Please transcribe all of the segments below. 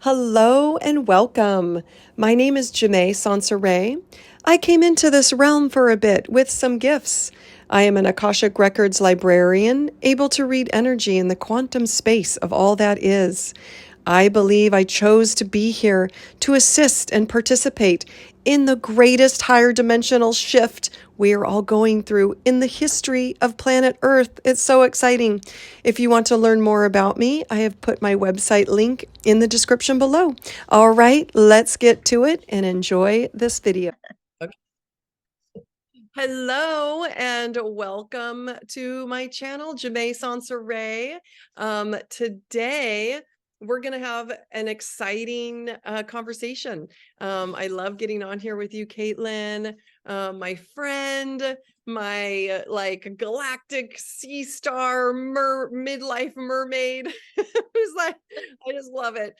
Hello and welcome. My name is Janae Sansaray. I came into this realm for a bit with some gifts. I am an Akashic Records librarian, able to read energy in the quantum space of all that is. I believe I chose to be here to assist and participate in the greatest higher dimensional shift we are all going through in the history of planet Earth. It's so exciting. If you want to learn more about me, I have put my website link in the description below. All right, let's get to it and enjoy this video. Okay. Hello and welcome to my channel, Janae Sansaray. Today, we're going to have an exciting conversation. I love getting on here with you, Caitlyn, my friend, my like galactic sea star midlife mermaid, who's like, I just love it.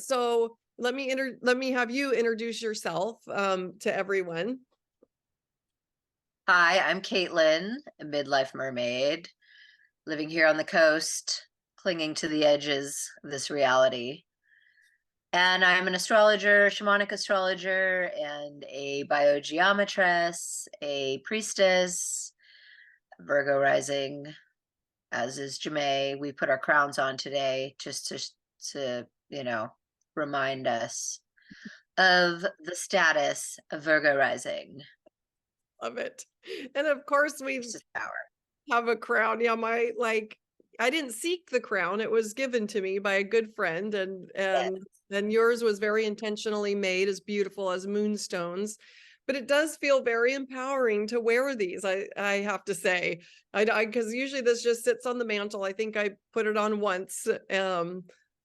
So let me have you introduce yourself to everyone. Hi, I'm Caitlyn, a midlife mermaid, living here on the coast, clinging to the edges of this reality. And I'm an astrologer, shamanic astrologer, and a biogeometress, a priestess, Virgo rising, as is Jamae. We put our crowns on today just to remind us of the status of Virgo rising. Love it. And of course, we Versus power. have a crown. Yeah, I didn't seek the crown. It was given to me by a good friend, and Yes. and yours was very intentionally made, as beautiful as moonstones. But it does feel very empowering to wear these. I have to say, because usually this just sits on the mantle. I think I put it on once,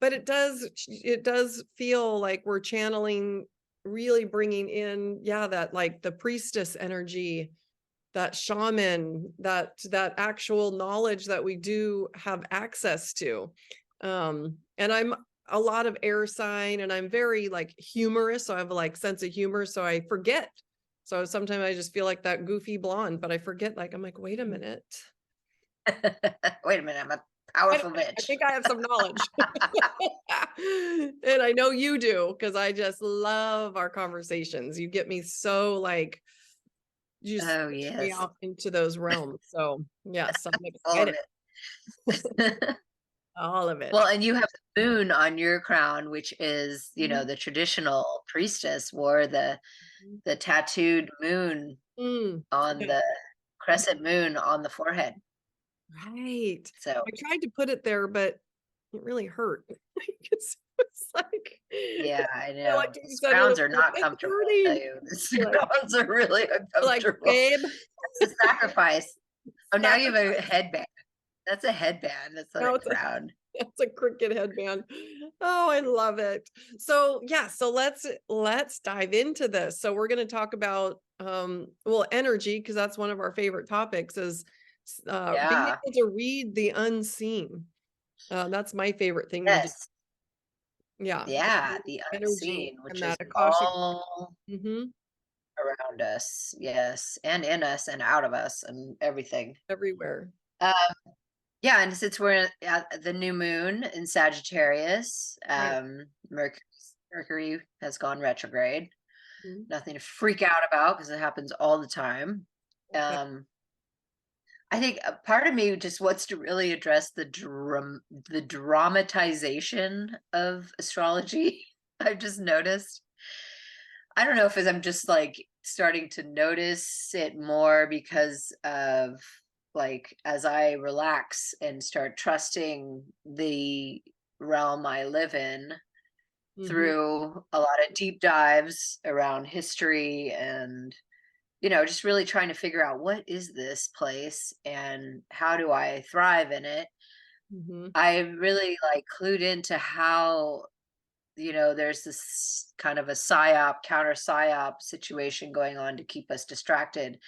but it does feel like we're channeling, really bringing in, yeah, that like the priestess energy, that shaman, that actual knowledge that we do have access to. And I'm a lot of air sign, and I'm very like humorous, so I have a like sense of humor, so I forget. So sometimes I just feel like that goofy blonde, but I forget, like I'm like, wait a minute. Wait a minute, I'm a Wait a powerful minute, I bitch. think I have some knowledge. And I know you do, because I just love our conversations. You get me so like, you just Oh, push me yes. out into those realms. So yes, I'm All of excited. it. All of it. Well, and you have the moon on your crown, which is, Mhm. the traditional priestess wore the tattooed moon Mm, on yeah, the crescent moon on the forehead. right. So, I tried to put it there, but it really hurt. Because it's like, yeah, I I know. like to These send it, crowns are like, not it's comfortable, I tell hurting. you. These You're like, crowns are really you're like, uncomfortable. babe, It's a sacrifice. Oh, now you have a sacrifice. headband. That's a headband. That's not Now a it's a crown. It's a cricket headband. Oh, I love it. So yeah, so let's dive into this. So we're going to talk about well, energy, because that's one of our favorite topics, is being Yeah. able to read the unseen. That's my favorite thing to do. Yes. Yeah, Yeah, the energy unseen, which and is that Akashic. all Hmm. around us. Yes, and in us and out of us and everything. Everywhere. Um, yeah, and since we're at the new moon in Sagittarius, Right. Mercury has gone retrograde. Mhm. Nothing to freak out about because it happens all the time. Okay. Um, I think a part of me just wants to really address the dramatization of astrology. I've just noticed. I don't know if as I'm just like starting to notice it more because of like as I relax and start trusting the realm I live in Hmm. through a lot of deep dives around history and just really trying to figure out what is this place and how do I thrive in it. Hmm. I really like clued into how there's this kind of a psyop, counter psyop situation going on to keep us distracted,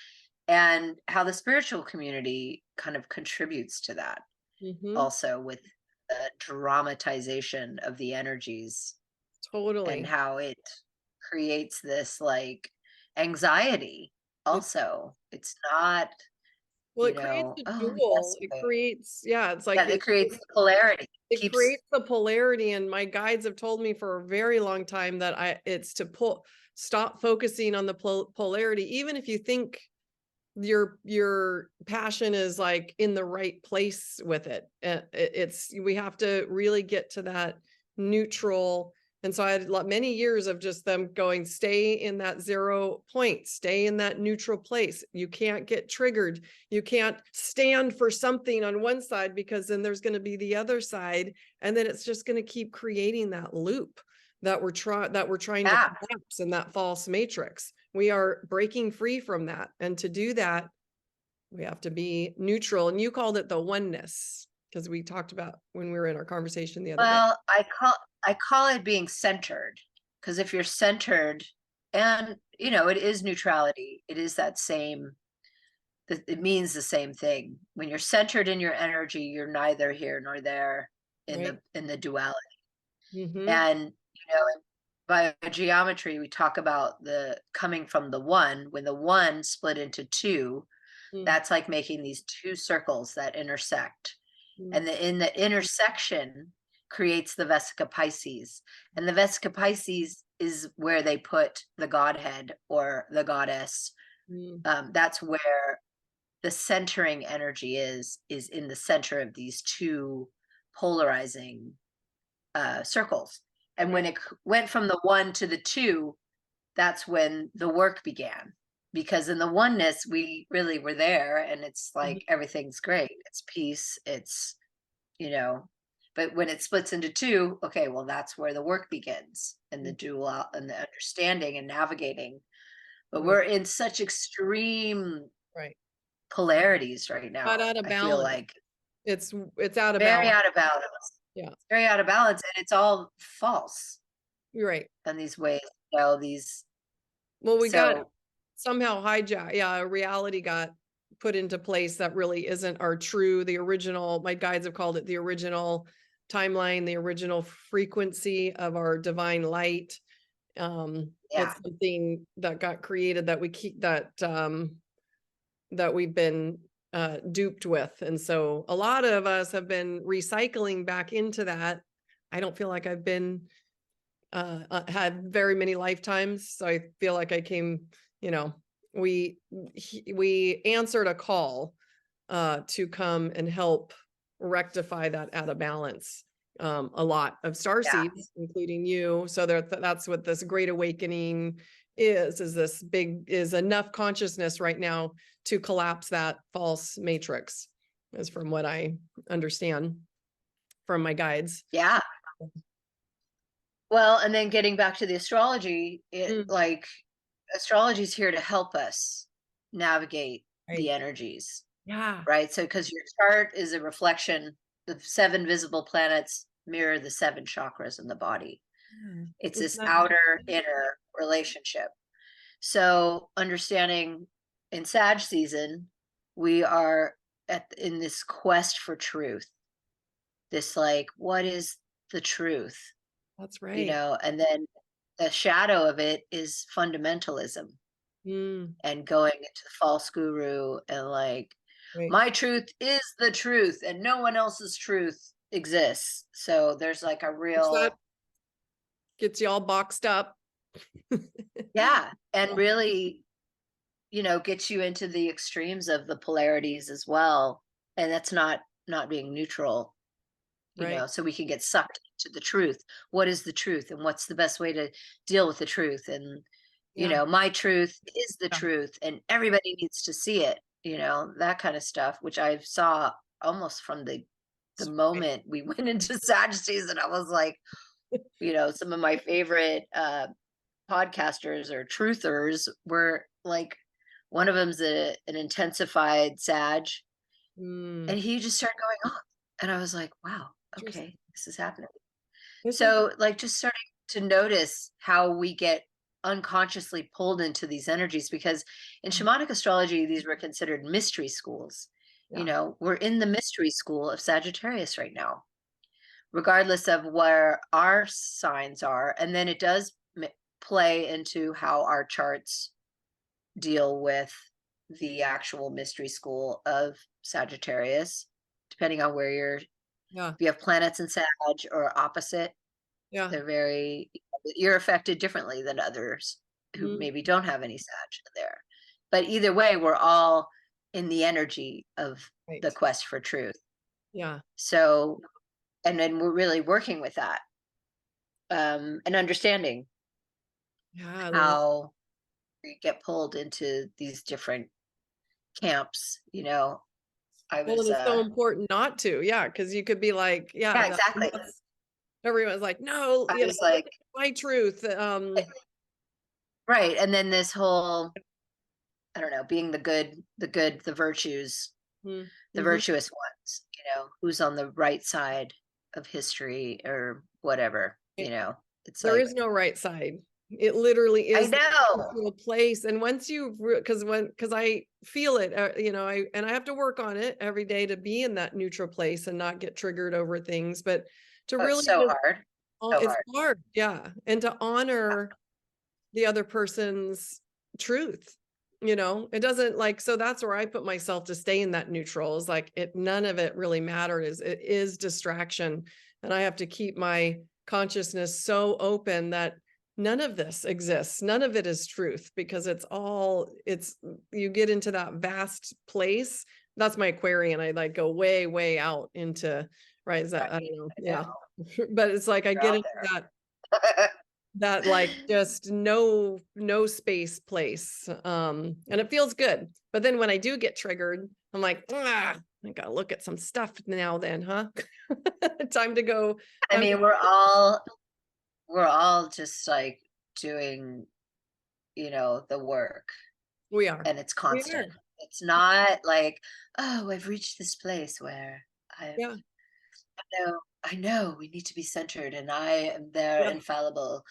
and how the spiritual community kind of contributes to that Hmm. also with the dramatization of the energies and Totally. how it creates this like anxiety. It, Also, it's not. Well, it creates a Oh dual. yes, It okay. creates, yeah, it's like Yeah, that creates the polarity. it Keeps, creates the polarity, and my guides have told me for a very long time that it's to stop focusing on the polarity, even if you think your passion is like in the right place with it. It's we have to really get to that neutral. And so I had many years of just them going, stay in that 0 point, stay in that neutral place. You can't get triggered. You can't stand for something on one side, because then there's going to be the other side. And then it's just going to keep creating that loop that we're trying to yeah. collapse in that false matrix. We are breaking free from that. And to do that, we have to be neutral. And you called it the oneness, because we talked about when we were in our conversation the other day. Well, I call it being centered, because if you're centered, and it is neutrality. It is that same, it means the same thing. When you're centered in your energy, you're neither here nor there in Right. the duality. Mm-hmm. And in biogeometry, we talk about the coming from the one. When the one split into two, that's like making these two circles that intersect. And in the intersection creates the Vesica Pisces. And the Vesica Pisces is where they put the Godhead or the goddess. That's where the centering energy is in the center of these two polarizing circles. And when it went from the one to the two, that's when the work began. Because in the oneness, we really were there, and it's like everything's great. It's peace. It's, but when it splits into two, okay, well, that's where the work begins, and the dual and the understanding and navigating. But we're in such extreme Right. polarities right Not now. out of I feel balance. like It's out of very balance. out of balance. Yeah. Very out of balance, and it's all false You're right. in these ways. These Well, we got so somehow hijacked. Yeah, a reality got put into place that really isn't our true, the original. My guides have called it the original timeline, the original frequency of our divine light. yeah, It's something that got created that we keep that we've been duped with. And so a lot of us have been recycling back into that. I don't feel like I've been had very many lifetimes. So I feel like I came, we answered a call to come and help rectify that out of balance. A lot of star yeah, seeds, including you. So that's what this great awakening is enough consciousness right now to collapse that false matrix, is from what I understand from my guides. yeah. Well, and then getting back to the astrology, astrology is here to help us navigate the Right. energies, Yeah. right? So, because your chart is a reflection, the 7 visible planets mirror the 7 chakras in the body. It's Isn't this that outer inner relationship. So, understanding in Sag season, we are in this quest for truth. This, like, what is the truth? That's right. And then the shadow of it is fundamentalism and going into the false guru and like, Right. my truth is the truth and no one else's truth exists. So there's like a Which that real, gets you all boxed up. yeah, and really, gets you into the extremes of the polarities as well. And that's not being neutral, Right. so we can get sucked into the truth. What is the truth and what's the best way to deal with the truth? And Yeah. my truth is the Yeah. truth and everybody needs to see it, that kind of stuff, which I saw almost from the Right. moment we went into Sag season. I was like, some of my favorite podcasters or truthers were like, one of them's an intensified Sag, and he just started going on. And I was like, wow, Interesting. okay, this is happening. Isn't So, like, just starting to notice how we get unconsciously pulled into these energies, because in shamanic astrology, these were considered mystery schools. yeah. We're in the mystery school of Sagittarius right now, regardless of where our signs are. And then it does play into how our charts deal with the actual mystery school of Sagittarius, depending on where Yeah. if you have planets in Sag or opposite, Yeah. you're affected differently than others who Mm, maybe don't have any Sag there. But either way, we're all in the energy of the right. quest for truth. Yeah. So, and then we're really working with that, and understanding Yeah. how we get pulled into these different camps. I Well, was and it's so important not to. Yeah. Cause you could be like, yeah, yeah, exactly. everyone's like, no, I was this like, is my truth. right. And then this whole, I don't know, being the virtues, the Mm-hmm. virtuous ones, who's on the right side of history or whatever, it's There like, is no right side. It literally I is the know. neutral place. And once you, because I feel it, I have to work on it every day to be in that neutral place and not get triggered over things, but to Oh, it's really so just, hard. So it's hard. hard. Yeah. And to honor the other person's truth. It doesn't like, so that's where I put myself to stay in that neutral is like none of it really matters. It is distraction. And I have to keep my consciousness so open that none of this exists. None of it is truth because you get into that vast place. That's my Aquarian. I like go way, way out into, right. Is that, I Right. don't know. I Yeah. know. But it's like I You're get out into there. that like just no space place and it feels good, but then when I do get triggered I'm like, I gotta look at some stuff now then, huh? Time to go. I mean, we're all just like doing, the work, We are. and it's We constant. are. It's not like, oh, I've reached this place where Yeah. I know we need to be centered and I am there Yeah. infallible,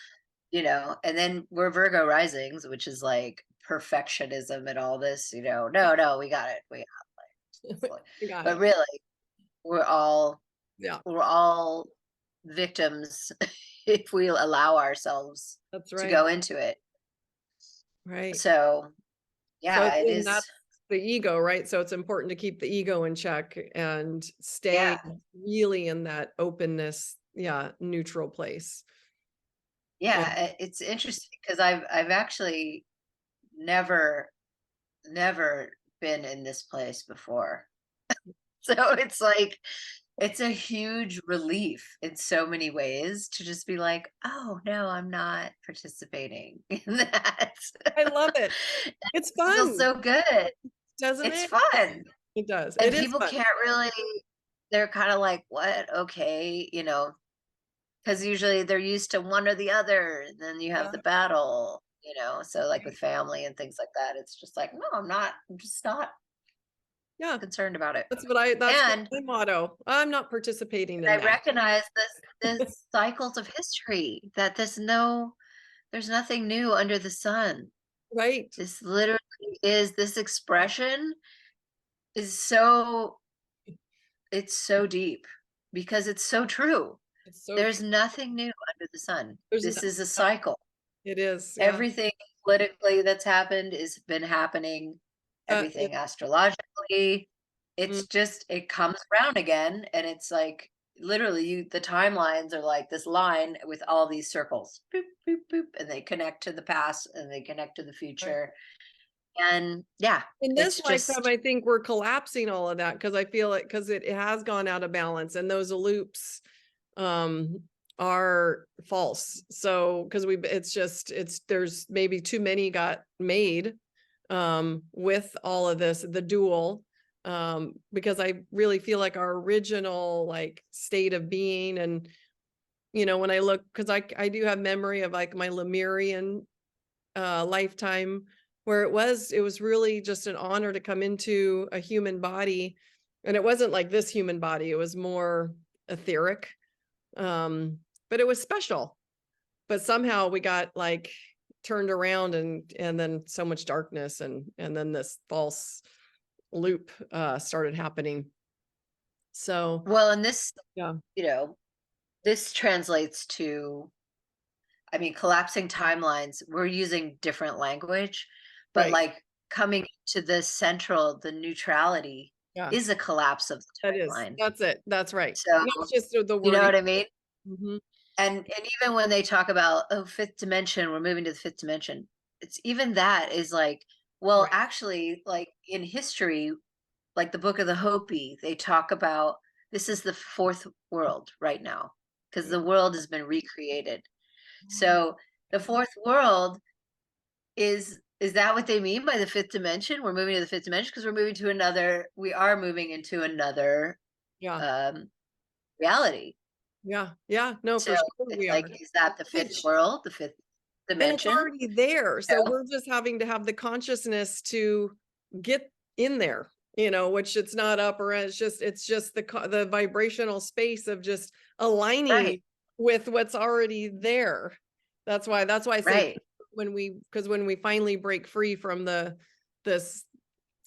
and then we're Virgo risings, which is like perfectionism and all this, no, we got it. We got But it. really, we're all Yeah. we're all victims if we allow ourselves That's to right. go into it. Right. So So yeah, it and is. that's the ego, right? So it's important to keep the ego in check and Yeah, stay really in that openness, yeah, neutral place. Yeah. it's interesting because I've actually never never been in this place before. So it's like it's a huge relief in so many ways to just be like, oh no, I'm not participating in that. I love it. It's It feels fun, so good. doesn't It's it? fun. It does. And It is people fun. can't really, they're kind of like, what? Okay, because usually they're used to one or the other. And then you have Yeah. the battle, so like with family and things like that, it's just like, no, I'm just not Yeah. concerned about it. That's And my motto. I'm not participating in I that. recognize this cycles of history that there's nothing new under the sun. Right. This literally is this expression is so it's so deep because it's so true. It's so There's true. nothing new under the sun. There's This no, is a cycle. it is. Yeah. Everything politically that's happened has been happening, It, everything astrologically. mm, It's just it comes around again, and it's like literally the timelines are like this line with all these circles. Boop, boop, boop, and they connect to the past and they connect to the right. future. And yeah, In this it's lifetime, just I think we're collapsing all of that because I feel it because it has gone out of balance and those loops um are false. So because there's maybe too many got made with all of this, the dual, because I really feel like our original like state of being and when I look because I do have memory of like my Lemurian lifetime where it was really just an honor to come into a human body, and it wasn't like this human body, it was more etheric, but it was special, but somehow we got like turned around and then so much darkness and then this false loop started happening, so well, and this, yeah. you know, this translates to, I mean, collapsing timelines. We're using different language, but Right. like coming to the central, the neutrality Yeah, is a collapse of that the is. timeline. That's it. That's right. So, That's just the you know wording. what I mean? Mhm. And even when they talk about, oh, fifth dimension, we're moving to the fifth dimension, it's even that is like, well, Right. actually, like in history, like the Book of the Hopi, they talk about this is the fourth world right now because the world has been recreated. So the fourth world is that what they mean by the fifth dimension? We're moving to the fifth dimension because we are moving into another Yeah. um reality. Yeah. Yeah. No, So for sure it's we like, are. is that the fifth Which world, the fifth and it's dimension? already there. So No? we're just having to have the consciousness to get in there, which it's not up or it's just the vibrational space of just Right, aligning with what's already there. That's why I say right. when we finally break free from this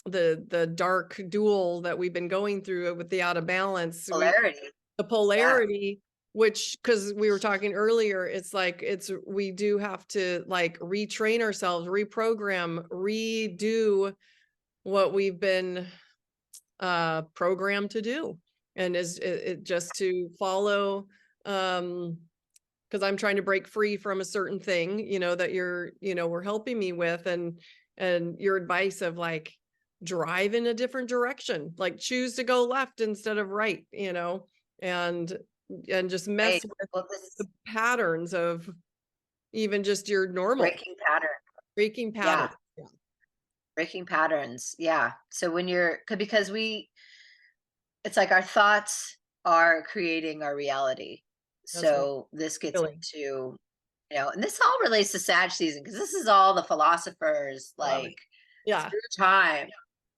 the dark duel that we've been going through with the out of balance, Polarity. the Yeah. polarity, which because we were talking earlier, it's like we do have to like retrain ourselves, reprogram, redo what we've been programmed to do, and is it just to follow, because I'm trying to break free from a certain thing, that we're helping me with, and your advice of like drive in a different direction, like choose to go left instead of right, and just Right. mess with Well, this the is patterns of even just your normal breaking pattern. breaking Yeah. pattern. Yeah, Breaking patterns. Yeah. So when because it's like our thoughts are creating our reality. that's right. So this gets Really into, and this all relates to Sag season because this is all the philosophers love like it. Yeah. through time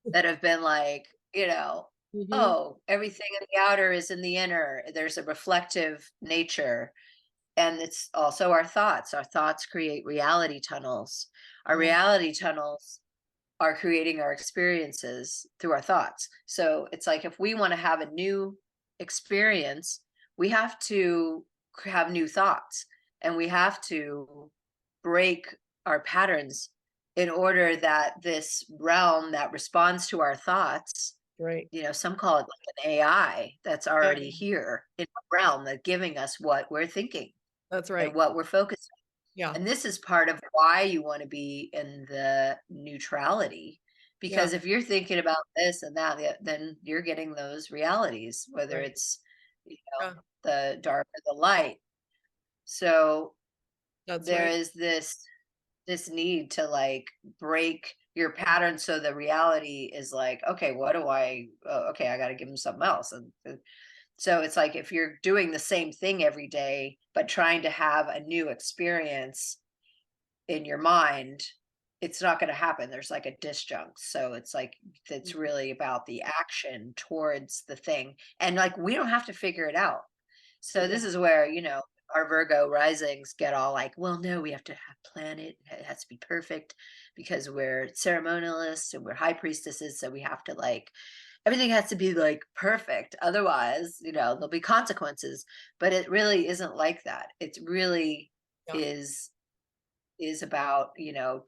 that have been like, Hmm. oh, everything in the outer is in the inner. There's a reflective nature. And it's also our thoughts. Our thoughts create reality tunnels. Our Yeah. reality tunnels are creating our experiences through our thoughts. So it's like if we want to have a new experience, we have to have new thoughts and we have to break our patterns in order that this realm that responds to our thoughts, Right. some call it like an AI that's Yeah, already here in the realm that giving us what we're thinking that's and right. what we're focused Yeah. on. And this is part of why you want to be in the neutrality. Yeah. Because if you're thinking about this and that, then you're getting those realities, whether Right. it's, you Yeah. the dark or the light. So That's there right. is this need to like break your pattern so the reality is like, okay, what do I okay, I got to give them something else. And so it's like if you're doing the same thing every day but trying to have a new experience in your mind, it's not going to happen. There's like a disjunct. So it's like it's Mhm. really about the action towards the thing. And like we don't have to figure it out. So Yeah. this is where, our Virgo risings get all like, well, no, we have to have plan it. It has to be perfect because we're ceremonialists and we're high priestesses. So we have to like everything has to be like perfect. Otherwise, there'll be consequences. But it really isn't like that. It really Yeah. is about,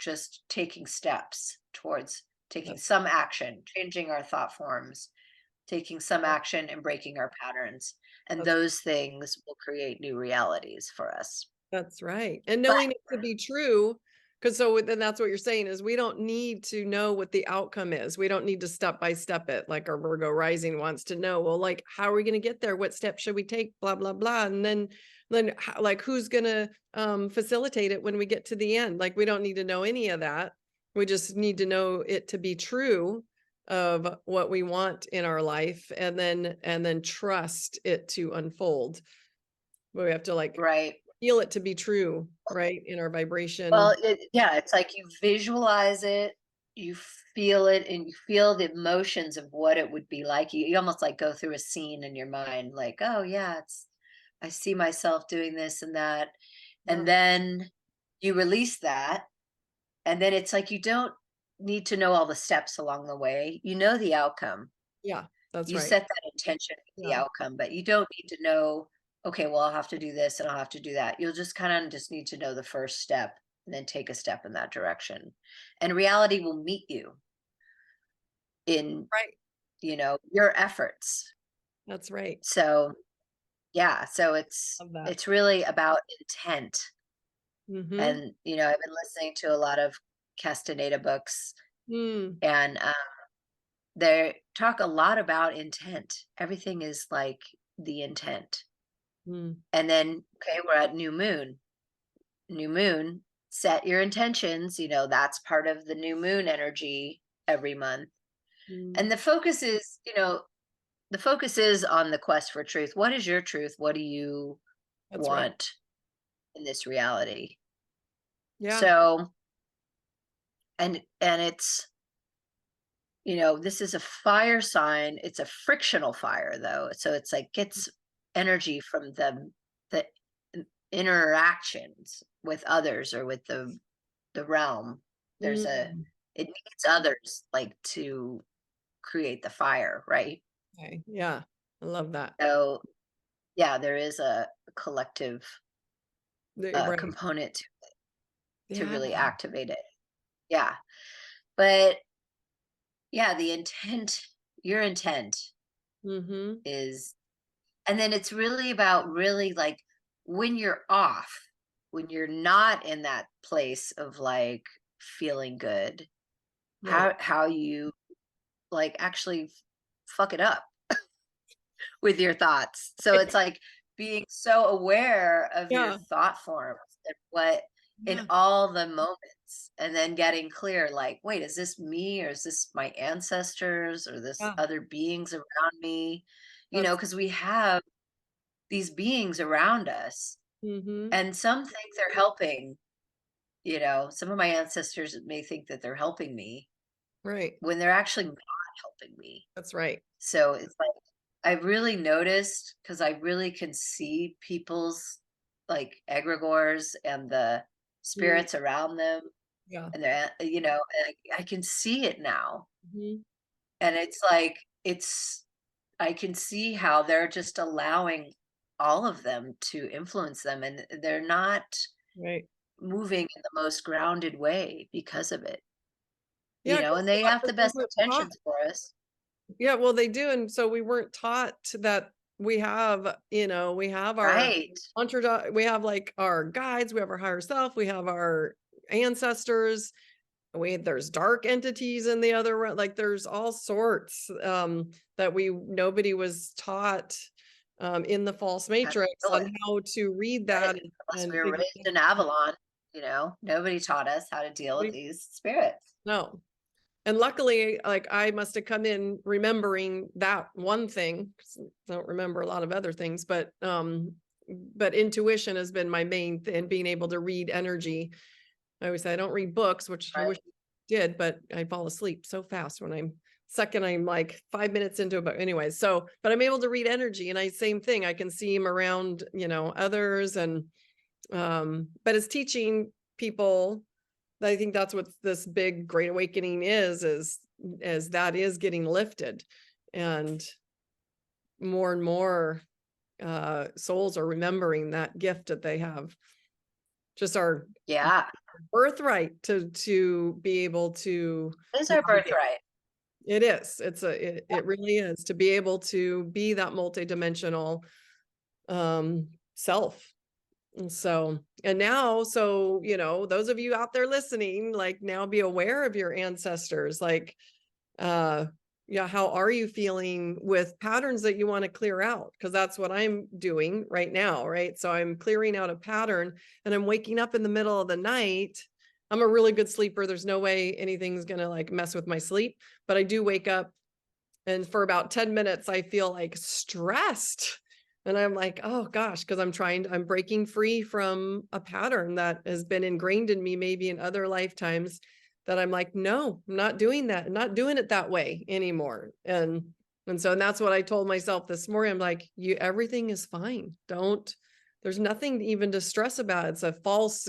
just taking steps towards taking That's some action, changing our thought forms, taking some right. action and breaking our patterns. And That's those things will create new realities for us. That's right. And But knowing it to be true, because then that's what you're saying is we don't need to know what the outcome is. We don't need to step by step it like our Virgo rising wants to know. Well, like, how are we going to get there? What steps should we take? Blah, blah, blah. And then like, who's going to facilitate it when we get to the end? Like, we don't need to know any of that. We just need to know it to be true of what we want in our life, and then trust it to unfold. But we have to like right. feel it to be true, right? In our vibration. Well, yeah, it's like you visualize it, you feel it, and you feel the emotions of what it would be like. You almost like go through a scene in your mind, like, oh yeah, I see myself doing this and that. Yeah. And then you release that. And then it's like you don't need to know all the steps along the way. You know the outcome. Yeah, that's You right. set that intention with the Yeah. outcome, but you don't need to know, okay, well, I'll have to do this and I'll have to do that. You'll just kind of just need to know the first step. and then take a step in that direction. And reality will meet you in, Right. your efforts. That's right. So yeah, so Love that. it's really about intent. Mm-hmm. And I've been listening to a lot of Castaneda books, Mm, and they talk a lot about intent. Everything is like the intent. mm, And then, okay, we're at new moon. New moon, set your intentions. That's part of the new moon energy every month. mm. And the focus is on the quest for truth. What is your truth? What do you That's right. want in this reality? Yeah. So, and it's, this is a fire sign. It's a frictional fire though. So it's like gets energy from the interactions with others or with the realm. Mm. It needs others like to create the fire, right? Okay. Yeah. I love that. So yeah, there is a collective Right. component to Yeah. really activate it. Yeah. But yeah, the intent, your intent Mm-hmm. is, and then it's really about really like when you're off, when you're not in that place of like feeling good, Right. how you like actually fuck it up with your thoughts. So it's like being so aware of your Yeah. thought forms and what in Yeah. all the moments, and then getting clear like, wait, is this me, or is this my ancestors, or this Yeah. other beings around me? That's Because we have these beings around us, mm-hmm. and some think they're helping. Some of my ancestors may think that they're helping me Right. when they're actually not helping me. That's right. So it's like I've really noticed, because I really can see people's like egregores and the Mm, spirits around them, yeah. and I can see it now. Mm-hmm. And it's like I can see how they're just allowing all of them to influence them, and they're not Right. moving in the most grounded way because of it. Yeah, And they have the because we best weren't taught. intentions for us. Yeah, well, they do, and so we weren't taught that we have our Right. we have like our guides, we have our higher self, we have our ancestors, there's dark entities in the other like there's all sorts that nobody was taught in the false How to matrix deal on with. how to read Right, that unless we and were figure raised it in Avalon, nobody taught us how to deal with out. these spirits. No. And luckily, like I must have come in remembering that one thing. 'Cause I don't remember a lot of other things, but intuition has been my main thing, being able to read energy. I always say I don't read books, which I wish Right. I did, but I fall asleep so fast when I'm like 5 minutes into a book. Anyways, but I'm able to read energy, and same thing. I can see them around, others, and but it's teaching people. I think that's what this big great awakening is as that is getting lifted, and more souls are remembering that gift that they have, just our Yeah, birthright to be able to it is our navigate. birthright. It is. It really is to be able to be that multidimensional self. And now, those of you out there listening, like now be aware of your ancestors. Like, yeah, how are you feeling with patterns that you want to clear out? Because that's what I'm doing right now, right? So I'm clearing out a pattern, and I'm waking up in the middle of the night. I'm a really good sleeper. There's no way anything's going to like mess with my sleep, but I do wake up, and for about 10 minutes, I feel like stressed. And I'm like, oh gosh, because I'm breaking free from a pattern that has been ingrained in me, maybe in other lifetimes, that I'm like, no, I'm not doing that, I'm not doing it that way anymore. And that's what I told myself this morning. I'm like, everything is fine. There's nothing even to stress about. It's a false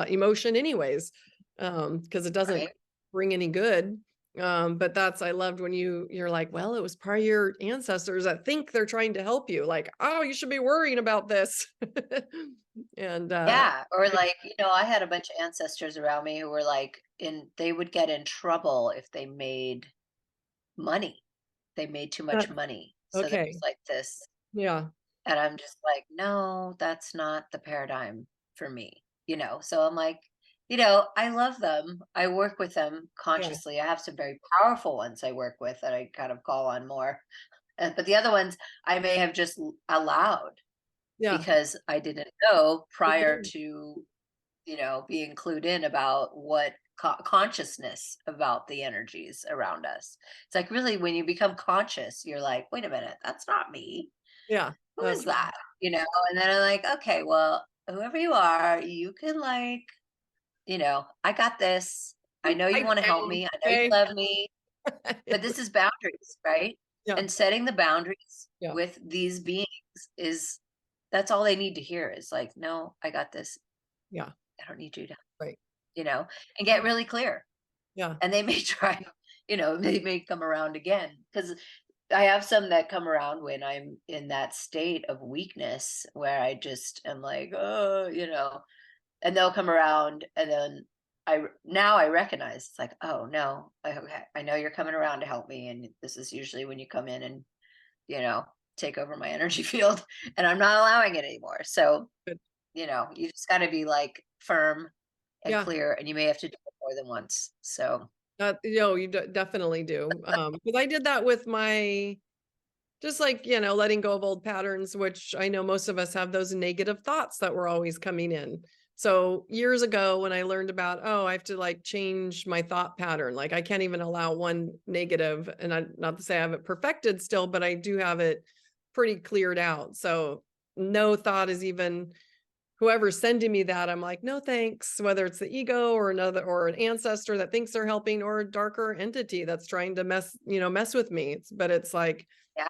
emotion anyways, because it doesn't Right. bring any good. But I loved when you're like, well, it was probably your ancestors that think they're trying to help you, like, oh, you should be worrying about this. And Yeah. Or like, I had a bunch of ancestors around me who were like they would get in trouble if they made money. They made too much that's money. So there was okay. like this, Yeah. and I'm just like, no, that's not the paradigm for me. So I'm like, I love them. I work with them Yeah. consciously. I have some very powerful ones I work with that I kind of call on more. But the other ones I may have just allowed Yeah. because I didn't know prior Mhm. to, being clued in about what consciousness about the energies around us. It's like really when you become conscious, you're like, wait a minute, that's not me. Yeah. Who is That's that? And then I'm like, okay, well, whoever you are, you can I got this. I know you pipe want to help down. me. I know you Okay. love me, but this is boundaries, right? Yeah. And setting the boundaries Yeah. with these beings is that's all they need to hear is like, no, I got this. Yeah. I don't need you to, Right. you know, and get really clear. Yeah. And they may try, they may come around again because I have some that come around when I'm in that state of weakness where I just am like, oh, and they'll come around and then now I recognize it's like, oh no, okay, I know you're coming around to help me. And this is usually when you come in and, you know, take over my energy field and I'm not allowing it anymore. So, Good. you just got to be like firm and Yeah. clear and you may have to do it more than once. So, You definitely do. Because I did that with my, just like, letting go of old patterns, which I know most of us have those negative thoughts that were always coming in. So years ago, when I learned about, oh, I have to like change my thought pattern, like I can't even allow one negative, and not to say I have it perfected still, but I do have it pretty cleared out. So no thought is even, whoever's sending me that, I'm like, no, thanks. Whether it's the ego or another, or an ancestor that thinks they're helping, or a darker entity that's trying to mess with me. But it's like, yeah,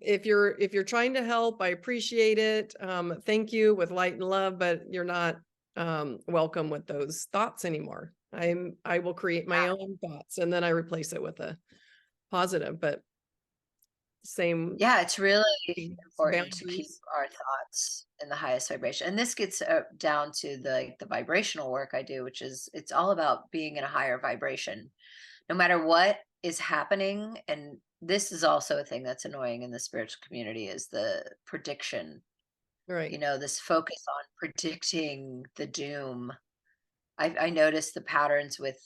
if you're trying to help, I appreciate it. Thank you, with light and love, but you're not welcome with those thoughts anymore. I will create my own thoughts and then I replace it with a positive, but same yeah, it's really important to keep boundaries. our thoughts in the highest vibration. And this gets down to the vibrational work I do, which is it's all about being in a higher vibration, no matter what is happening. And this is also a thing that's annoying in the spiritual community is the prediction. Right. This focus on predicting the doom. I noticed the patterns with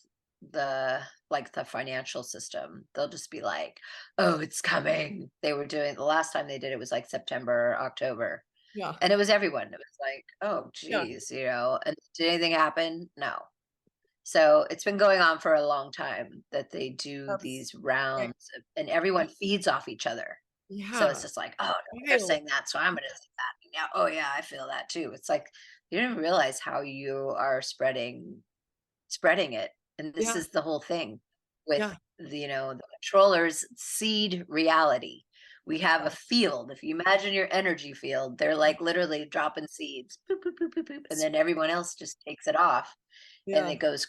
the financial system. They'll just be like, "Oh, it's coming." They were doing the last time they did it was like September, October, Yeah. and it was everyone. It was like, "Oh, Yeah. geez," And did anything happen? No. So it's been going on for a long time that they do That's these right. rounds, and everyone feeds off each other. So it's Yeah. just like, oh, no, they're Wild. saying that, so I'm gonna say that. Yeah, oh yeah, I feel that too. It's like you didn't realize how you are spreading it. And this Yeah. is the whole thing with Yeah. the controllers seed reality. We have a Yeah. field. If you imagine your energy field, they're like literally dropping seeds, boop, boop, boop, boop, boop, and then everyone else just takes it off and Yeah. it goes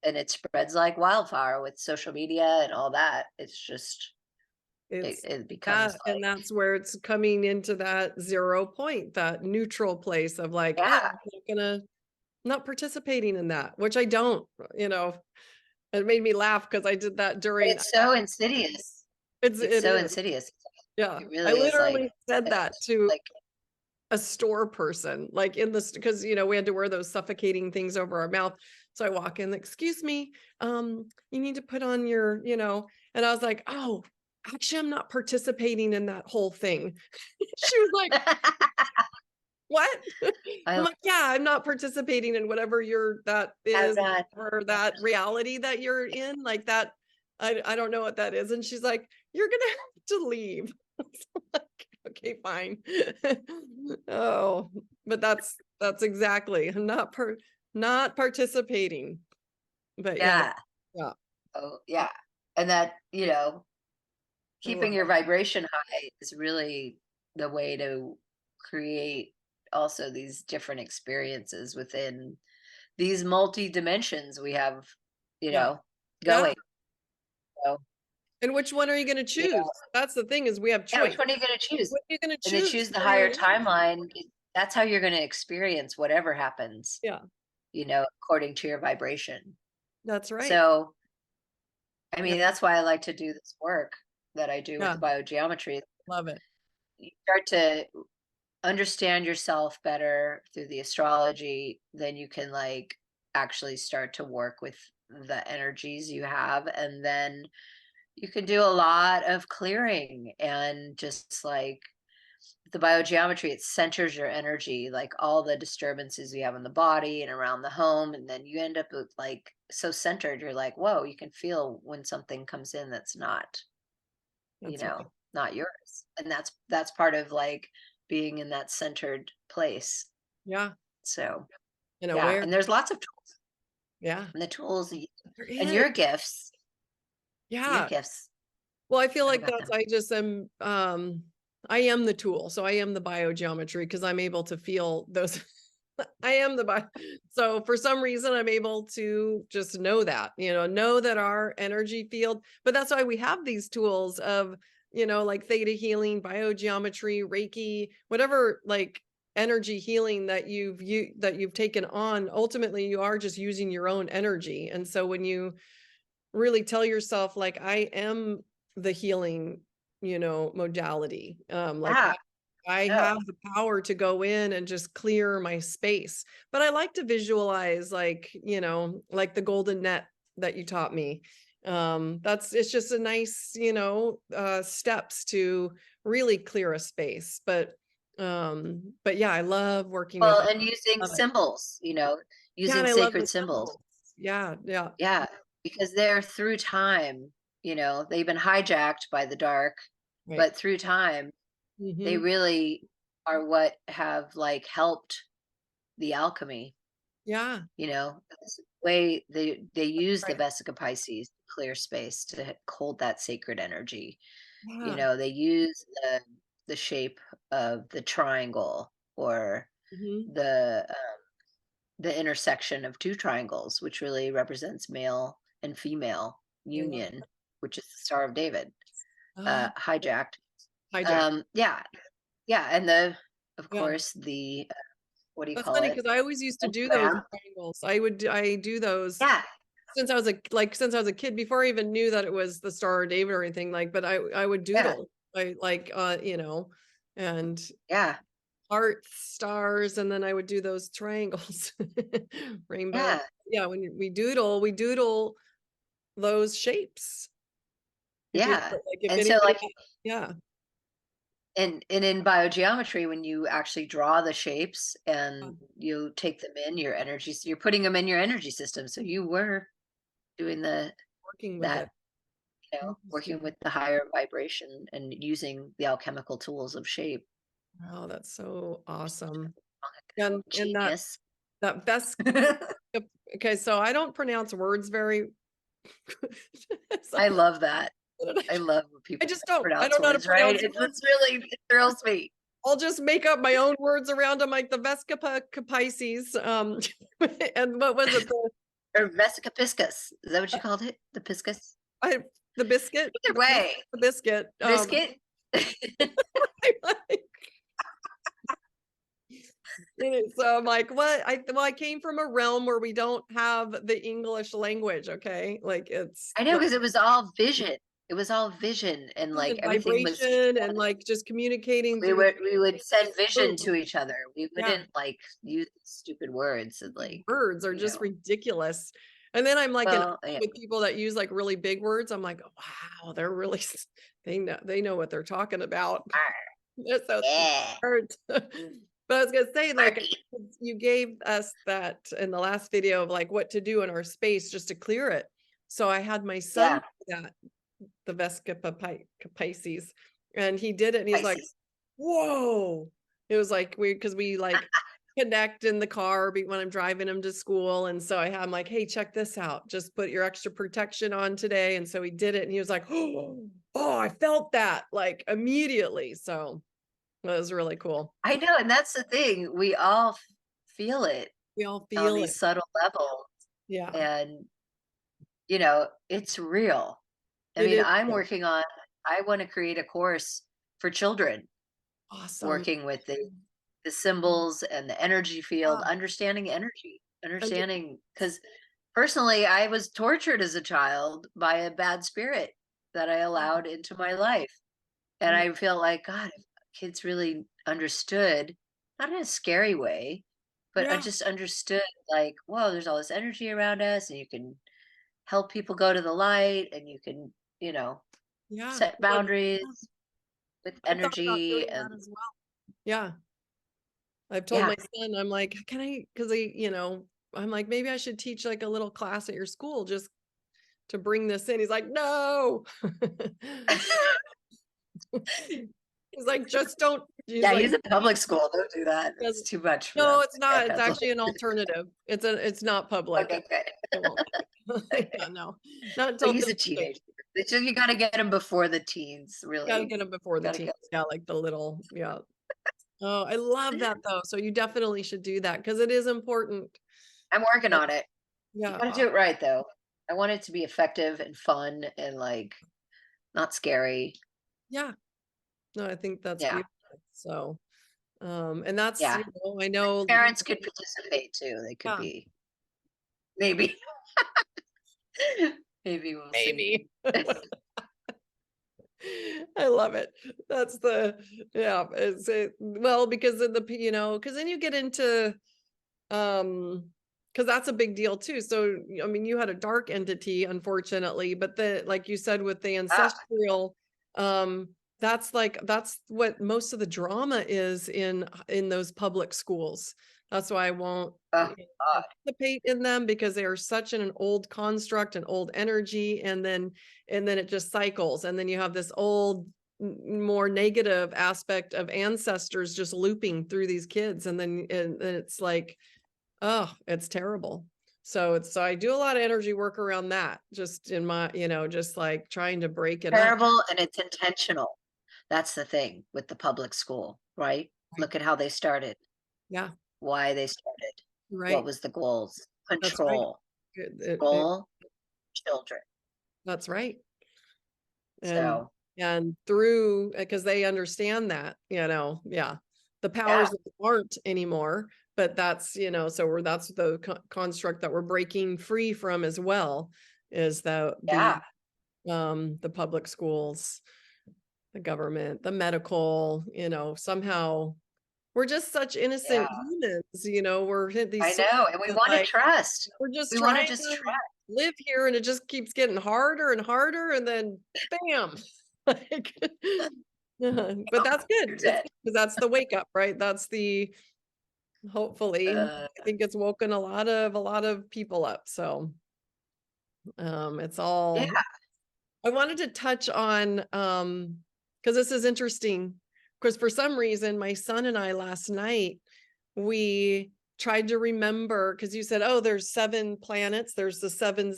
and it spreads like wildfire with social media and all that. It's just it, It's it becomes that, and like, that's where it's coming into that 0 point, that neutral place of like, oh, yeah, I'm not participating in that, which I don't, you know, it made me laugh because I did that but during, it's so insidious. it It's so is. insidious. Yeah. It I really is like literally said that it's to like a store person, like in this, because, we had to wear those suffocating things over our mouth. So I walk in, excuse me, you need to put on your, and I was like, oh, actually, I'm not participating in that whole thing. She was like, what? I'm I like, yeah, I'm not participating in whatever that have is, that. or that reality that you're in, like that. I don't know what that is. And she's like, you're gonna have to leave. Like, okay, fine. Oh, but that's exactly, I'm not participating. But yeah, Yeah. yeah, Oh, yeah. And that, I love keeping your vibration high is really the way to create also these different experiences within these multi dimensions we have, you yeah, know, yeah. going. So, And which one are you gonna you know, choose? That's the thing, is we have yeah, which choice. one are you going to choose? What are you gonna And they choose choose the for your higher life? timeline. that's how you're going to experience whatever happens, Yeah, according to your vibration. that's right. So, I Yeah, mean, that's why I like to do this work that I do with yeah, the biogeometry. love it. You start to understand yourself better through the astrology, then you can like actually start to work with the energies you have. And then you can do a lot of clearing and just like the biogeometry, it centers your energy, like all the disturbances you have in the body and around the home. And then you end up with like so centered, you're like, whoa, you can feel when something comes in that's not, That's right. not yours. And that's part of like being in that centered place. Yeah, So and yeah, aware. and there's lots of tools Yeah, and the tools there and is. your Yeah. gifts. Well, I feel Talk like about that's, them. I just am, I am the tool. So I am the biogeometry because I'm able to feel those. I am the bio. So for some reason, I'm able to just know that our energy field, but that's why we have these tools of, like theta healing, biogeometry, Reiki, whatever, like energy healing that you've taken on. Ultimately, you are just using your own energy. And so when you really tell yourself like I am the healing, modality. Like Yeah, I no. have the power to go in and just clear my space. But I like to visualize like, like the golden net that you taught me. It's just a nice, steps to really clear a space. But yeah, I love working with Well, it. and using Love it. symbols, Yeah, and using I love the sacred symbols. symbols. Yeah, yeah, Yeah, because they're through time, they've been hijacked by the dark, right. but through time, they Hmm. really are what have like helped the alchemy, Yeah, this way they use the right. Vesica Pisces to clear space to hold that sacred energy. Yeah. They use the shape of the triangle or Mhm. the the intersection of two triangles, which really represents male and female I love union, which is the Star of David, ah, hijacked. hijack. Yeah, yeah, and of Yeah. course, the what do you That's call funny it? because I always used to do those Pentagram. triangles. I do those Yeah, since I was a kid before I even knew that it was the Star of David or anything like, but I would yeah, doodle. I like and yeah, hearts, stars, and then I would do those triangles. Rainbow. yeah, Yeah, when we doodle those shapes. We doodle yeah. it, like if And so, anybody, like, yeah. and in biogeometry, when you actually draw the shapes and you take them in your energies, you're putting them in your energy system. So you were doing Working with it. that, working Interesting. with the higher vibration and using the alchemical tools of shape. Wow, that's so awesome. Oh, And genius. that best okay, so I don't pronounce words very so I love that. I I love when people just don't. I pronounce don't know how to words right. pronounce It's words. really, it thrills me. I'll just make up my own words around them, like the Vesca Pisces. And what was it? Or Vesica Piscis. Is that what you called it? The Piscis? I, the biscuit, Either way, the biscuit. biscuit. So I'm like, what? I came from a realm where we don't have the English language. Okay, like it's I know, because it was all vision. It was all vision and like everything was, vibration and like just communicating through we would send vision words. to each other. We Yeah, wouldn't like use stupid words and like, words are just ridiculous. And then I'm like well, yeah, with people that use like really big words. I'm like, wow, they're really they know what they're talking about. They're so yeah, smart. But I was gonna say, like, right. you gave us that in the last video of like what to do in our space just to clear it. So I had my son Yeah, do that, the Vesca Pisces, and he did it, and he's like, Pisces. whoa. It was like weird because we like connect in the car when I'm driving him to school. And so I'm like, hey, check this out. Just put your extra protection on today. And so he did it and he was like, oh, I felt that like immediately. So that was really cool. I know, and that's the thing. We all feel it We all on feel it. these subtle levels, Yeah. and it's real. I It mean, is I'm working on. I want to create a course for children awesome. working with the symbols and the energy field, Ah, understanding energy, and it- understanding, because personally, I was tortured as a child by a bad spirit that I oh, allowed into my life. And mm, I feel like, God, if kids really understood, not in a scary way, but I yeah, just understood, like, whoa, there's all this energy around us, and you can help people go to the light, and you can, you know, yeah. set No, boundaries with I've thought about energy. doing And that as well. Yeah. I've told yeah, my son, I'm like, can I, because I'm like, maybe I should teach like a little class at your school just to bring this in. He's like, no. He's like, just don't. He's yeah, like, he's a public school. Don't do that. It's doesn't. too much for No, them. it's Yeah, not. It's that's actually an alternative. It's not public. okay, good. It won't yeah, no, not But until he's a 15th. teenager. It's just you got to get him before the teens, Got to really. get them before the Got to teens. get. Yeah, like the little, yeah. Oh, I love that though. So you definitely should do that because it is important. I'm working But on it. You yeah, got to do it right, though. I want it to be effective and fun and like not scary. yeah. No, I think that's Yeah, beautiful. So, and that's, yeah. I know, Parents could participate too. They could yeah, be maybe. Maybe we'll see. maybe. I love it. That's the, yeah, well, because of the, because then you get into, because that's a big deal too. So, I mean, you had a dark entity, unfortunately, but like you said, with the Ah, ancestral, um, that's what most of the drama is in those public schools. That's why I won't oh God. participate in them because they are such an old construct, an old energy, and then it just cycles, and then you have this old more negative aspect of ancestors just looping through these kids, and it's like, oh, it's terrible. So I do a lot of energy work around that, just in my, just like trying to break it up. Terrible, and it's intentional. That's the thing with the public school, right? Right. Look at how they started, Yeah, why they started, what right. was the goals? That's right. Control, It, goal, children. that's right. And So and through, because they understand that, yeah, the yeah, powers aren't anymore, but that's, that's the construct that we're breaking free from as well, is yeah, the public schools, the government, the medical, somehow we're just such innocent yeah. humans, we're hit these I souls know, and we that, want to like, trust. we're just We want to trying just to trust. live here, and it just keeps getting harder and harder, and then bam. Like, but that's good. You're It's dead. good because that's the wake up, right? That's the, hopefully, Uh, I think it's woken a lot of people up. So it's yeah, all, I wanted to touch on, because this is interesting. Because for some reason, my son and I last night, we tried to remember, because you said, oh, there's 7 planets, there's the 7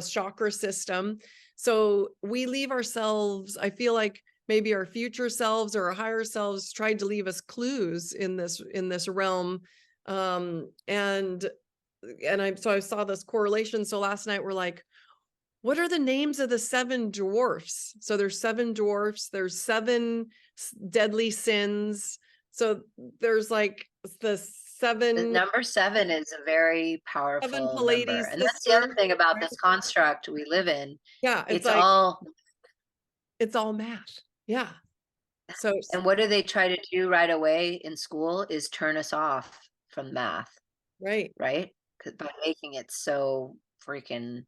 chakra system. So we leave ourselves, I feel like maybe our future selves or our higher selves tried to leave us clues in this realm. And I saw this correlation. So last night we're like, what are the names of the 7 dwarfs? So there's 7 dwarfs, there's 7 deadly sins. So there's like the the 7 number 7 is a very powerful number, Pleiades and that's the other sisters, thing about right? this construct we live in. Yeah, it's It's like all, it's all math. Yeah. So and what do they try to do right away in school is turn us off from math, right, right? 'Cause by making it so freaking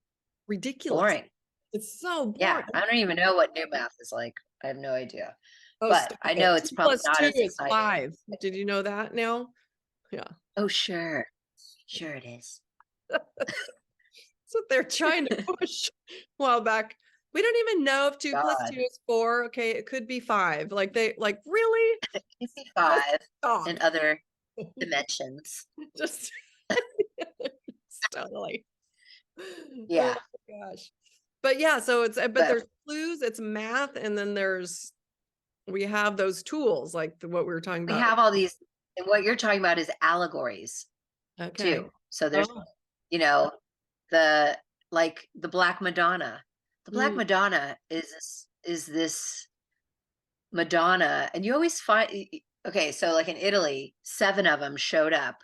ridiculous. boring. It's so Yeah, boring. I don't even know what new math is like. I have no idea. Oh, But stop I know it. it's 2 probably plus not 2 as is exciting. 5. Did you know that now? Yeah. Oh, sure. Sure it is. That's what they're trying to push a while back. We don't even know if 2 plus God. 2 is 4. Okay, it could be 5. Like really? It'd be Just 5 stop. in other dimensions. Just totally. Oh Yeah. my gosh. But yeah, so but But there's clues, it's math, and then we have those tools like what we were talking we about. have all these, and what you're talking about is allegories Okay. too. So there's, Oh. you know, the like the Black Madonna. The Black Mm, Madonna is this Madonna, and you always find Okay, so like in Italy, 7 of them showed up,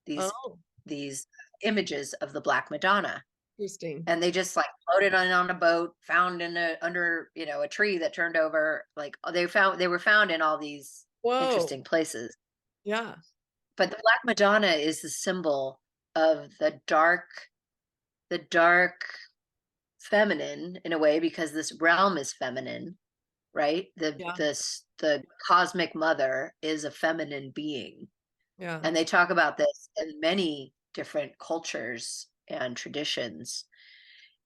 these Oh, these images of the Black Madonna, interesting. and they just like floated on a boat, found in a under, a tree that turned over. Like they were found in all these Whoa. interesting places. Yeah. But the Black Madonna is the symbol of the dark feminine in a way, because this realm is feminine, right? Yeah. The cosmic mother is a feminine being. Yeah. And they talk about this in many different cultures and traditions.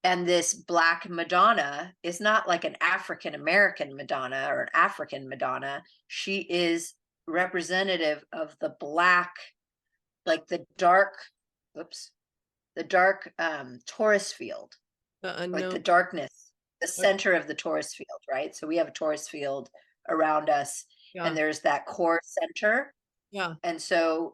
And this Black Madonna is not like an African American Madonna or an African Madonna. She is representative of the Black, like the dark, oops, the dark Taurus field, The like the unknown. darkness, the Okay. center of the Taurus field, right? So we have a Taurus field around us, and Yeah. there's that core center. Yeah. And so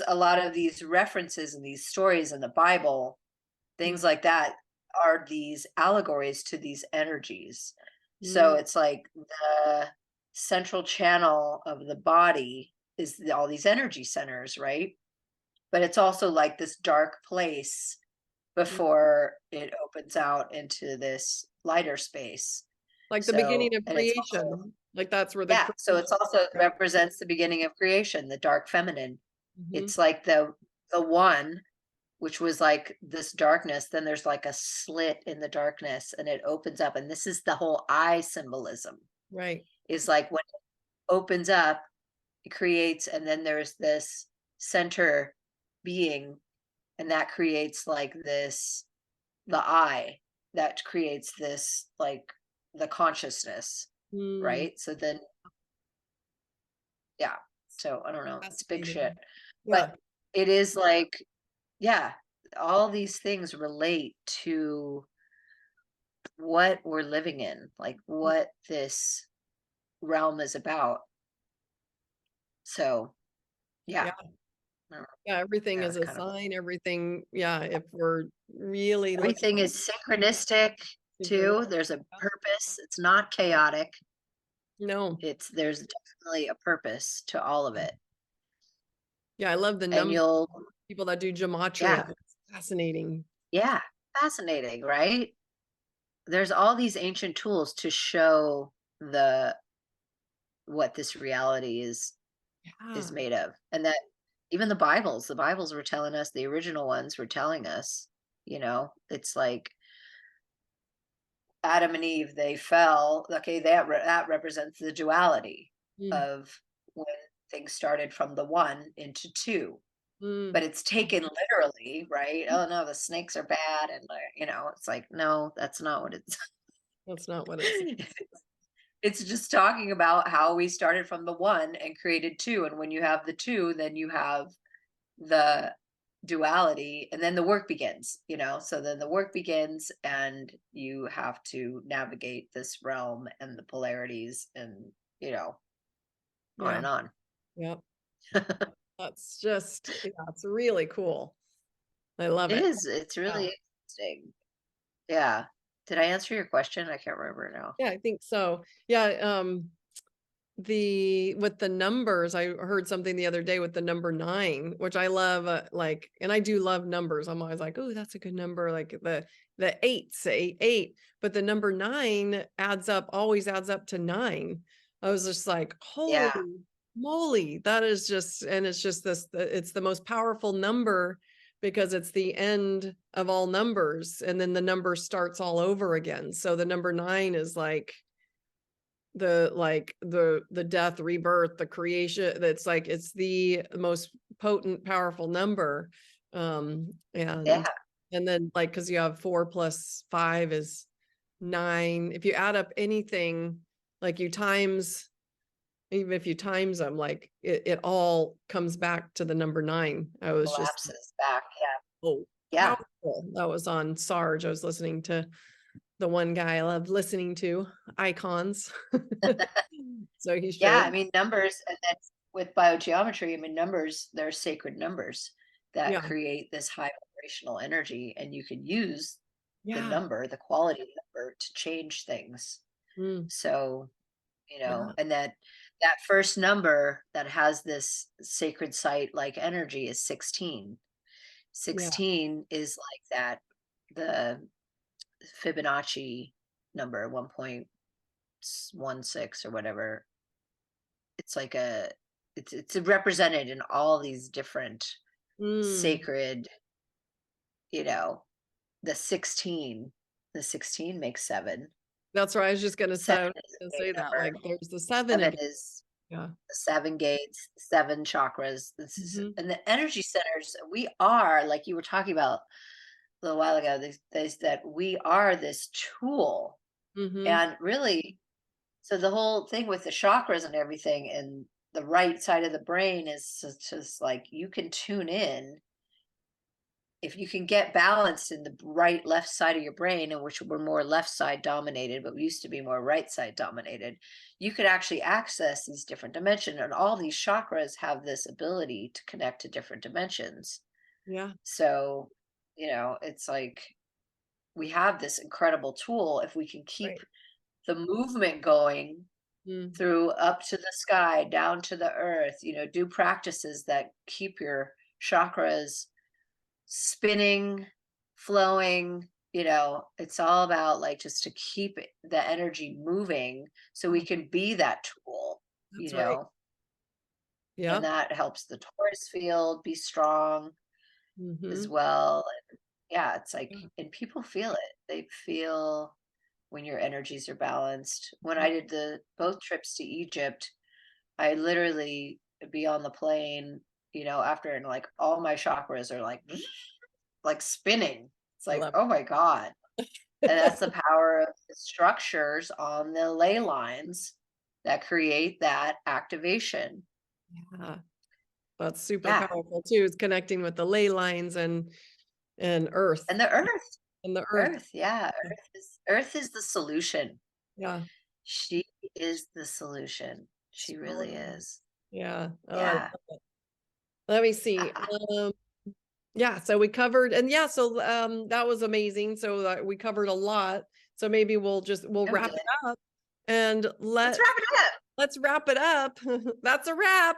a lot of these references and these stories in the Bible, Mm, things like that, are these allegories to these energies. So mm, it's like the central channel of the body is all these energy centers, right? But it's also like this dark place mm. before it opens out into this lighter space. Like the beginning So, of and it's also, creation. Like that's where the yeah, so it's creation. also Right. represents the beginning of creation, the dark feminine. Hmm. It's like the one, which was like this darkness, then there's like a slit in the darkness and it opens up. And this is the whole eye symbolism, Right. is like when it opens up, it creates, and then there's this center being, and that creates like this, the eye, that creates this like the consciousness, Mm, right? So then, yeah, so I don't know, it's big shit. fascinating. But Yeah. it is like, yeah, all these things relate to what we're living in, like what this realm is about. So yeah, Yeah. I don't know, Yeah. Everything yeah, is it's a kind of sign. Everything. Yeah. If we're really looking everything is synchronistic too. synchronistic. There's a purpose. It's not chaotic. No. There's definitely a purpose to all of it. Yeah. I love the And number you'll, people that do gematria. yeah, It's fascinating. yeah, fascinating, right? There's all these ancient tools to show the what this reality is Yeah. made of. And that even the Bibles were telling us, the original ones were telling us, it's like Adam and Eve, they fell. Okay, that represents the duality Mm, of when things started from the one into two. mm. But it's taken literally, right? Oh no, the snakes are bad, and it's like, no, that's not what it's. That's not what it's. It's just talking about how we started from the one and created two, and when you have the two, then you have the duality, and then the work begins, so then the work begins, and you have to navigate this realm and the polarities, and you know on Yeah. and on. Yeah. That's just, yeah, it's really cool. I love it. It's Yeah. really interesting. Yeah, did I answer your question? I can't remember now. Yeah, I think so. Yeah. The with the numbers, I heard something the other day with the number 9, which I love, like, and I do love numbers. I'm always like, oh, that's a good number. Like the eights, eight, but the number 9 always adds up to 9. I was just like, holy Yeah, moly, that is just, and it's just this, it's the most powerful number because it's the end of all numbers, and then the number starts all over again. So the number 9 is the death, rebirth, the creation. That's like, it's the most potent, powerful number. um yeah, and then, like, because you have 4 plus 5 is 9. If you add up anything, like, you times, even if you times them, like, it all comes back to the number 9. I was just, collapses back. oh, Yeah, powerful. That was on Sarge. I was listening to the one guy I love listening to, Icons. So he yeah, showed. I mean, numbers, and then with biogeometry, I mean, numbers, they're sacred numbers that Yeah. create this high vibrational energy, and you can use Yeah. the quality number, to change things. Mm, So, yeah. and that that first number that has this sacred site like energy is 16. Yeah. 16 is like that, the Fibonacci number 1.16 or whatever. It's like it's represented in all these different Mm. sacred, you know, the 16. The 16 makes 7. That's right. I was just gonna 7 say, is a say gate that. number. Like there's the 7 7 again. is Yeah. the 7 gates, 7 chakras. This is, Mhm. and the energy centers, we are, like you were talking about a little while ago, that we are this tool. Mhm. And really, so the whole thing with the chakras and everything, and the right side of the brain is just like you can tune in. If you can get balanced in the right left side of your brain, in which we're more left side dominated, but we used to be more right side dominated, you could actually access these different dimensions. And all these chakras have this ability to connect to different dimensions. Yeah. So, it's like we have this incredible tool if we can keep Right. the movement going Mm. through up to the sky, down to the earth, do practices that keep your chakras spinning, flowing. It's all about like just to keep the energy moving so we Oh, can be that tool, that's right. and Yeah. that helps the Taurus field be strong as Mhm. well. And yeah, it's like, Yeah. and people feel it. They feel when your energies are balanced. When Mhm. I did the both trips to Egypt, I literally be on the plane, after, and like all my chakras are like like spinning. It's I like, love oh my God. And that's the power of the structures on the ley lines that create that activation. Yeah. That's super Yeah. powerful too. It's connecting with the ley lines and earth And the earth, and the earth. earth, yeah. Earth is the solution. Yeah. She is the solution. It's She really powerful. is. Yeah. Oh, I love Yeah. it. Let me see. Um, yeah, so we covered, and yeah, so that was amazing. So we covered a lot. So maybe we'll Oh, we wrap did. it up and Let's wrap it up. let's wrap it up. That's a wrap.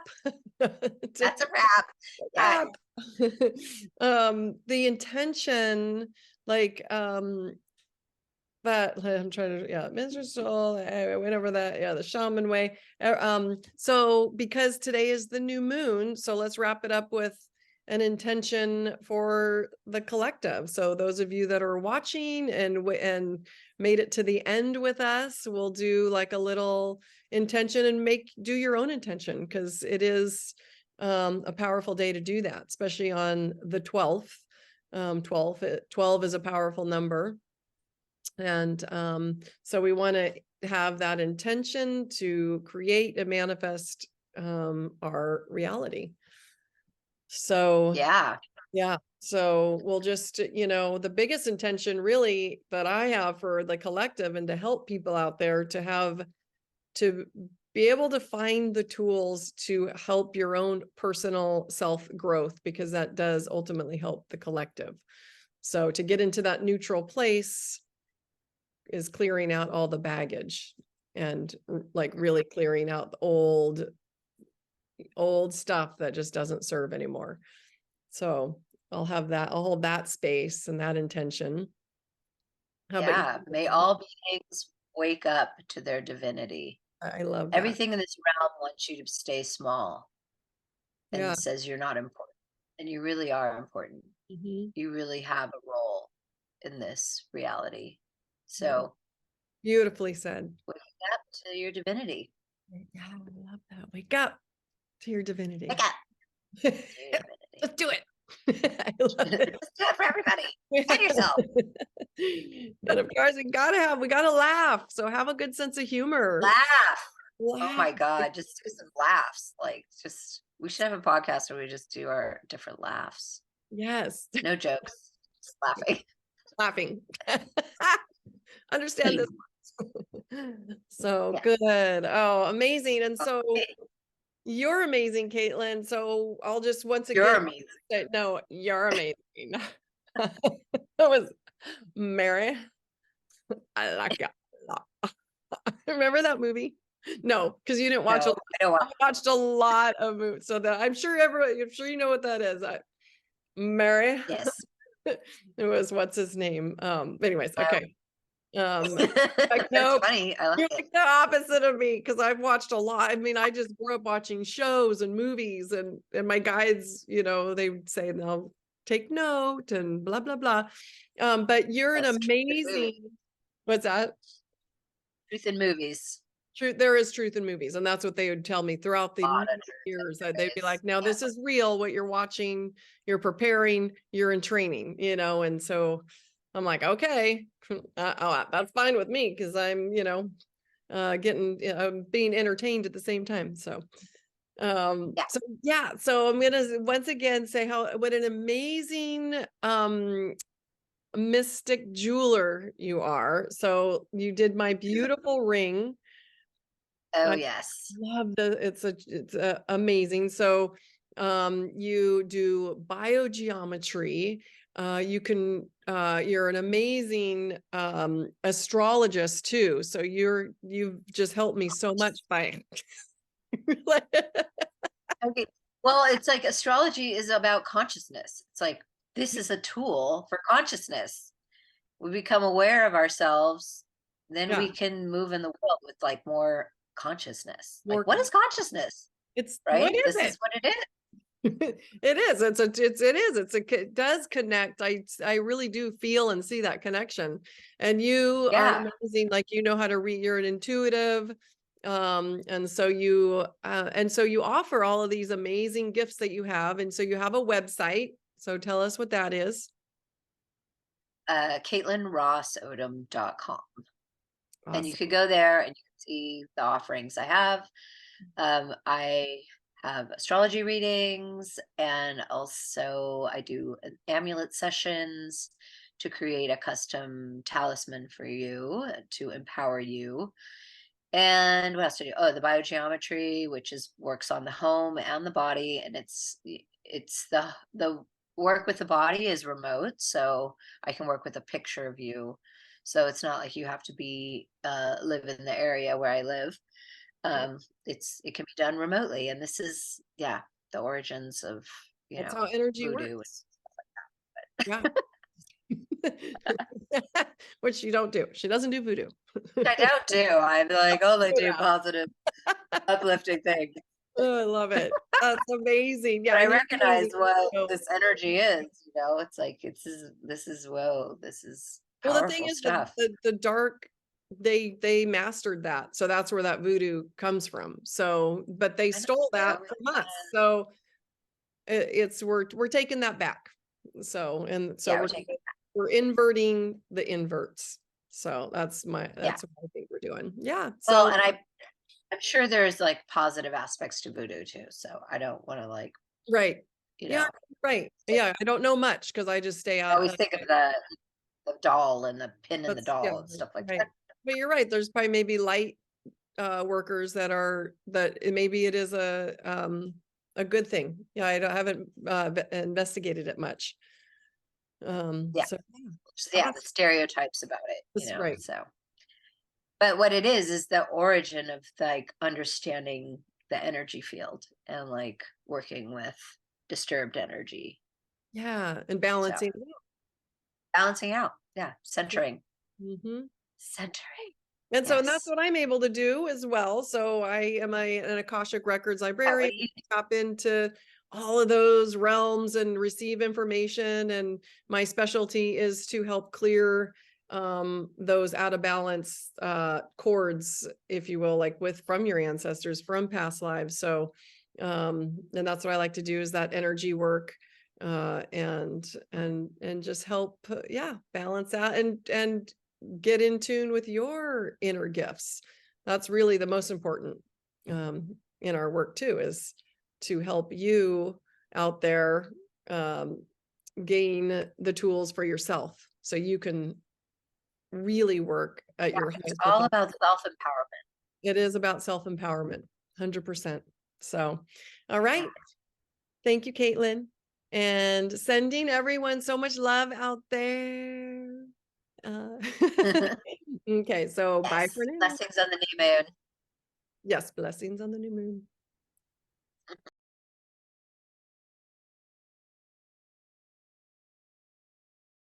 That's a wrap. Yeah. Wrap. The intention, like that I'm trying to, yeah, minstrel, whatever that, yeah, the shaman way. So because today is the new moon, so let's wrap it up with an intention for the collective. So those of you that are watching and made it to the end with us, we'll do like a little intention and do your own intention, because it is a powerful day to do that, especially on the 12th. 12 is a powerful number. And so we want to have that intention to create and manifest our reality. So, Yeah. yeah. So we'll just, the biggest intention really that I have for the collective and to help people out there to be able to find the tools to help your own personal self growth, because that does ultimately help the collective. So to get into that neutral place is clearing out all the baggage and like really clearing out the old stuff that just doesn't serve anymore. So I'll hold that space and that intention. How about you? Yeah. May all beings wake up to their divinity. I love that. Everything in this realm wants you to stay small Yeah. and says you're not important. And you really are important. Mhm. You really have a role in this reality. Yeah. So Beautifully said. wake up to your divinity. Yeah, I love that. Wake up to your Wake divinity. up to your divinity. Let's do it. I love it. Let's do it for everybody and yourself. And of course, we gotta laugh. So have a good sense of humor. Laugh. Oh Laugh. my God. Just do some laughs. Like, we should have a podcast where we just do our different laughs. Yes. No jokes, just laughing. Laughing. Understand this. So good. Oh, amazing. And so Okay. you're amazing, Caitlin. So I'll just once You're again amazing. say, no, you're amazing. That was Mary. I like it. Remember that movie? No, because you didn't watch No, I don't watch. I watched a lot of movies, so that I'm sure you know what that is. Mary, Yes. it was what's his name? Anyways, Um, okay. Like That's no, funny. I like you're it. like the opposite of me because I've watched a lot. I mean, I just grew up watching shows and movies, and my guides, they would say, "Now take note," and blah blah blah. But you're an Yes, amazing. What's that? truth in movies. Truth, there is truth in movies, and that's what they would tell me throughout A the lot of truth years. in That they'd be movies. like, "Now Yeah. this is real. What you're watching, you're preparing, you're in training." And so I'm like, okay, that's fine with me because I'm, getting being entertained at the same time. So Yeah. so yeah, so I'm gonna once again say how what an amazing mystic jeweler you are. So you did my beautiful ring. Oh, I yes. love it's amazing. So you do biogeometry. You're an amazing astrologist too. So you've just helped me so much by Okay. Well, it's like astrology is about consciousness. It's like this is a tool for consciousness. We become aware of ourselves, then yeah, we can move in the world with like more consciousness. Like, more what is consciousness? it's what Right? is This it? is what it is. It is. It does connect. I really do feel and see that connection. And you are Yeah. amazing. Like you know how to read. You're an intuitive, and so you offer all of these amazing gifts that you have. And so you have a website. So tell us what that is. CaitlynRossOdom.com. And you Awesome. could go there and you can see the offerings I have. I have astrology readings, and also I do amulet sessions to create a custom talisman for you to empower you. And what else do I do? Oh, the biogeometry, which is works on the home and the body, and it's the work with the body is remote, so I can work with a picture of you. So it's not like you have to be live in the area where I live. It can be done remotely, and this is the origins of That's how energy voodoo and works. stuff Yeah. Which she don't do. She doesn't do voodoo. I don't do. I'm like only Do do that. positive, uplifting things. Oh, I love it. That's amazing. Yeah, But I and you're doing recognize what so this energy is. It's like this is whoa, this is well. The thing powerful is the stuff. the dark, they mastered that. So that's where that voodoo comes from. So, but they I know stole they that always from us. can. So it's we're taking that back. So Yeah, we're we're taking we're inverting the inverts. So yeah. that's what I think we're doing. Yeah. Well, So and I'm sure there's like positive aspects to voodoo too. So I don't want to like, right. you Yeah, know, right. say, Yeah, I don't know much because I just stay I out. always think of the doll and the pin in the That's yeah, doll and stuff like right. that. But you're right. There's probably maybe light workers maybe it is a good thing. Yeah, haven't investigated it much. Yeah. So Yeah, the awesome. stereotypes about it, That's right. so. But what it is the origin of like understanding the energy field and like working with disturbed energy. Yeah, and So balancing. balancing out. Yeah. Mm-hmm. Centering. And that's Yes. what I'm able to do as well. So I am an Akashic Records Yeah, what librarian, do you tap into all of those realms and receive information. And my specialty is to help clear those out of balance cords, if you will, like from your ancestors, from past lives. So and that's what I like to do is that energy work and just help balance out and get in tune with your inner gifts. That's really the most important in our work too, is to help you out there gain the tools for yourself so you can really work at Yeah, your it's highest all potential. about self-empowerment. It is about self-empowerment, 100%. So, all Yeah. right. Thank you, Caitlin. And sending everyone so much love out there. Uh, okay, so bye Yes. for now. Blessings on the new moon. Yes, blessings on the new moon.